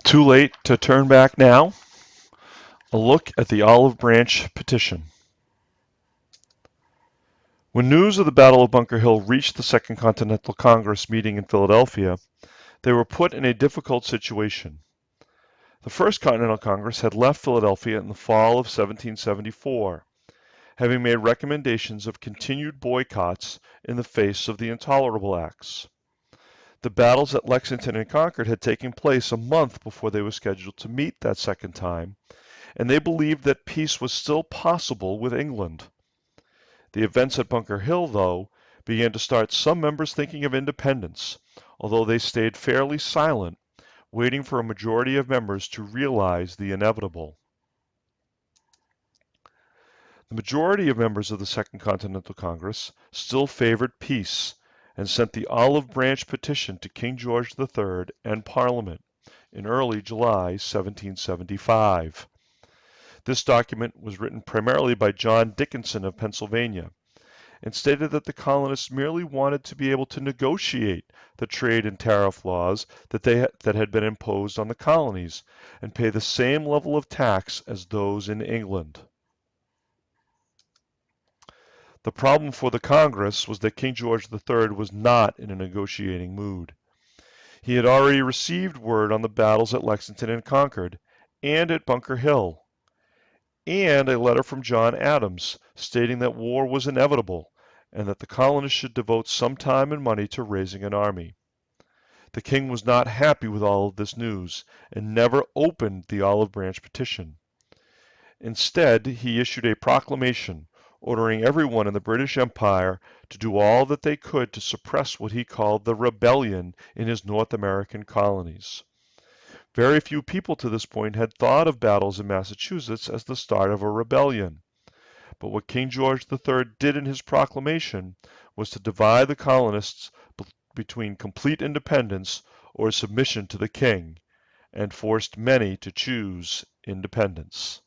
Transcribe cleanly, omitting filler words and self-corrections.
Too late to turn back now? A look at the Olive Branch Petition. When news of the Battle of Bunker Hill reached the Second Continental Congress meeting in Philadelphia, they were put in a difficult situation. The First Continental Congress had left Philadelphia in the fall of 1774, having made recommendations of continued boycotts in the face of the Intolerable Acts. The battles at Lexington and Concord had taken place a month before they were scheduled to meet that second time, and they believed that peace was still possible with England. The events at Bunker Hill, though, began to start some members thinking of independence, although they stayed fairly silent, waiting for a majority of members to realize the inevitable. The majority of members of the Second Continental Congress still favored peace and sent the Olive Branch Petition to King George III and Parliament in early July 1775. This document was written primarily by John Dickinson of Pennsylvania and stated that the colonists merely wanted to be able to negotiate the trade and tariff laws that had been imposed on the colonies and pay the same level of tax as those in England. The problem for the Congress was that King George III was not in a negotiating mood. He had already received word on the battles at Lexington and Concord, and at Bunker Hill, and a letter from John Adams stating that war was inevitable and that the colonists should devote some time and money to raising an army. The king was not happy with all of this news and never opened the Olive Branch Petition. Instead, he issued a proclamation ordering everyone in the British Empire to do all that they could to suppress what he called the rebellion in his North American colonies. Very few people to this point had thought of battles in Massachusetts as the start of a rebellion. But what King George III did in his proclamation was to divide the colonists between complete independence or submission to the king, and forced many to choose independence.